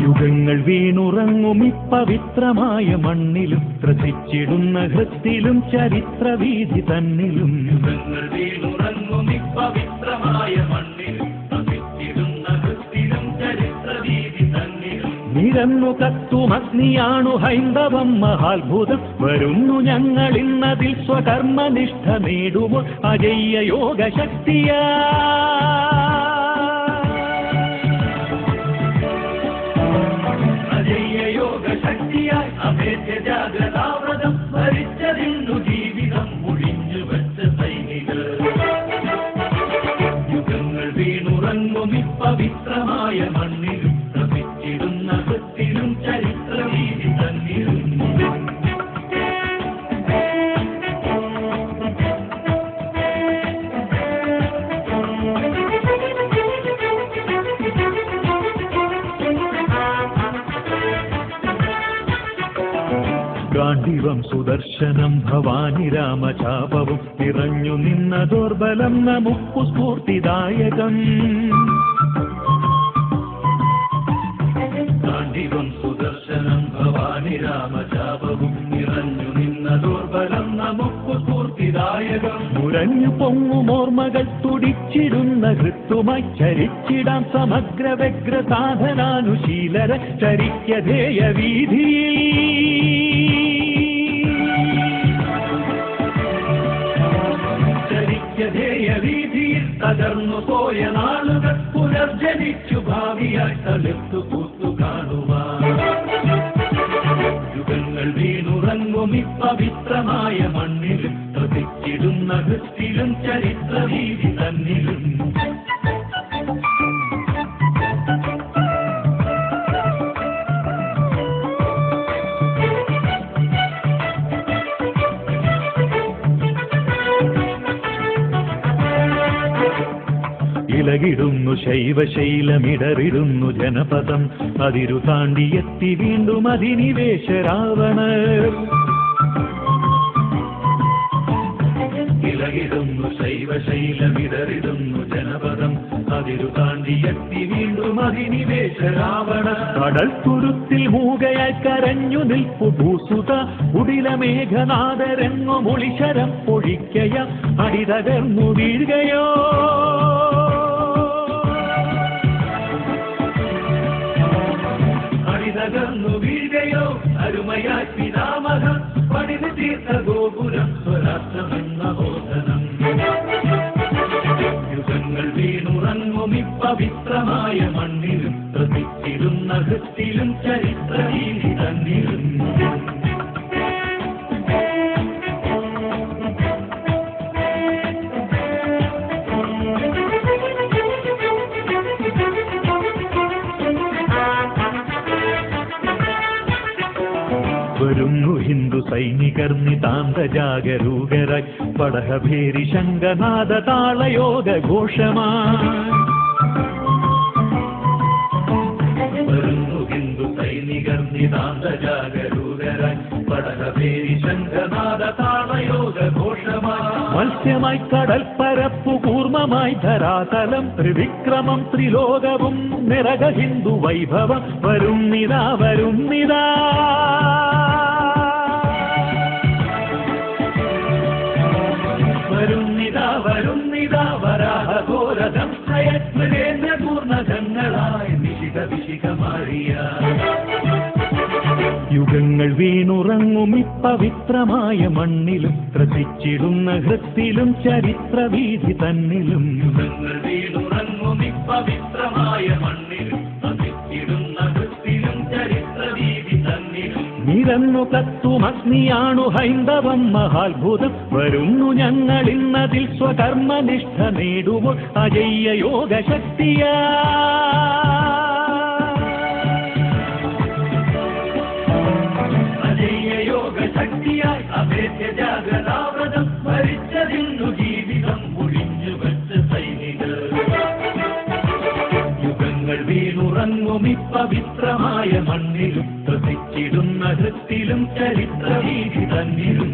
യുഗങ്ങൾ വീണുറങ്ങും ഇപ്പവിത്രമായ മണ്ണിലും ത്രസിച്ചിടുന്ന ഹൃത്തിലും ചരിത്രവീഥി തന്നിലും. യുഗങ്ങൾ വീണുറങ്ങും ഇപ്പവിത്രമായ മണ്ണിലും ത്രസിച്ചിടുന്ന ഹൃത്തിലും ചരിത്രവീഥി തന്നിലും. നിരന്നു കത്തുമഗ്നിയാണു ഹൈന്ദവം മഹാത്ഭുതം. വരുന്നു ഞങ്ങളിന്നതിൽ സ്വകർമ്മനിഷ്ഠ നേടുമ്പോൾ അജയ്യ യോഗശക്തിയാ. യോഗശക്തിയായി അഭേദ്യ ജാഗ്രതാവ്രതം ഭരിച്ചതിന്നു ജീവിതം ഒഴിഞ്ഞു വെച്ച സൈനികർ. യുഗങ്ങൾ വീണുറങ്ങും ഇപ്പവിത്രമായ മണ്ണിലും ത്രസിച്ചിടുന്ന ഹൃത്തിലും ചരിത്രവീഥി തന്നിലും. ഗാന്ധിവം സുദർശനം ഭവാനി രാമചാപവും നിറഞ്ഞു നിന്ന ദുർബലം നമുക്കു സ്ഫൂർത്തിദായകം. ഗാന്ധിവം സുദർശനം ഭവാനി രാമചാപവും നിറഞ്ഞു നിന്ന ദുർബലം നമുക്കു സ്ഫൂർത്തിദായകം. മുരഞ്ഞു പൊങ്ങുമോർമ്മകൾ തുടിച്ചിടുന്ന ഹൃത്തുമായി ചരിച്ചിടാം സമഗ്ര വ്യഗ്ര സാധനാനുശീലര ചരിക്കധേയ വീതിയിൽ. വീതിയിൽ തകർന്നു പോയ നാളുകൾ പുനർജനിച്ചു ഭാവിയായി തളിർത്തു പൂത്തു കാണുവാൻ. യുഗങ്ങൾ വീണുറങ്ങും ഇപ്പവിത്രമായ മണ്ണിലും ത്രസിച്ചിടുന്ന ഹൃത്തിലും ചരിത്രവീഥി തന്നിലും. ഇളകിടുന്നു ശൈവശൈലമിടറിടുന്നു ജനപദം. അതിരു താണ്ടിയെത്തി വീണ്ടും അധിനിവേശ രാവണർ. ഇളകിടുന്നു ശൈവശൈലമിടറിടുന്നു ജനപദം. അതിരു താണ്ടിയെത്തി വീണ്ടും അധിനിവേശ രാവണർ. കടൽ തുരുത്തിൽ മൂകയായി കരഞ്ഞു നിൽപ്പു ഭൂസുത. ഉടിലമേഘനാഥരെങ്ങോ മൊളിശരം പൊഴിക്കയ അടിതകർന്നു വീഴുകയോ. തകർന്നു വീഴുകയോ അരുമയായി പിതാമഹം പണിത് തീർത്ത ഗോപുരം സ്വരാഷ്ട്രമെന്ന ബോധനം. യുഗങ്ങൾ വീണുറങ്ങും ഇപ്പവിത്രമായ മണ്ണിലും ത്രസിച്ചിടുന്ന ഹൃത്തിലും ചരിത്രവീഥി തന്നിലും. വരുന്നു ഹിന്ദു സൈനികർ നിതാന്ത ജാഗരൂകരായി പടഹഭേരി ശംഖനാദ താളയോഗ ഘോഷമായി. വരുന്നു ഹിന്ദു സൈനികർ നിതാന്ത ജാഗരൂകരായി പടഹഭേരി ശംഖനാദ താളയോഗ ഘോഷമായി. മത്സ്യമായി കടൽ പരപ്പു കൂർമ്മമായി ധരാതലം ത്രിവിക്രമം ത്രിലോകവും നിറക ഹിന്ദു വൈഭവം. വരുന്നിതാ വരുന്നിതാ വരുന്നിതാ വരുന്നിതാ വരാഹഘോരധം പ്രയത്നേന്ദ്ര പൂർണ്ണധങ്ങളായി വിശിഖ വിശിഖമാറിയ. യുഗങ്ങൾ വീണുറങ്ങും ഇപ്പവിത്രമായ മണ്ണിലും ത്രസിച്ചിടുന്ന ഹൃത്തിലും ചരിത്രവീഥി തന്നിലും. യുഗങ്ങൾ വീണുറങ്ങും ഇപ്പവിത്രമായ മണ്ണിലും ത്രസിച്ചിടുന്ന ഹൃത്തിലും ചരിത്രവീഥി തന്നിലും. നിരന്നു കത്തുമഗ്നിയാണു ഹൈന്ദവം മഹാത്ഭുതം. വരുന്നു ഞങ്ങളിന്നതിൽ സ്വകർമ്മനിഷ്ഠ നേടുമ്പോൾ അജയ്യ യോഗശക്തിയാ. അജയ്യ യോഗശക്തിയായി അഭേദ്യ ജാഗ്രതാവ്രതം ഭരിച്ചതിന്നു ജീവിതം ഒഴിഞ്ഞു വെച്ച സൈനികർ. യുഗങ്ങൾ വീണുറങ്ങും ഇപ്പവിത്രമായ മണ്ണിലും ത്രസിച്ചിടുന്ന ഹൃത്തിലും ചരിത്രവീഥി തന്നിലും.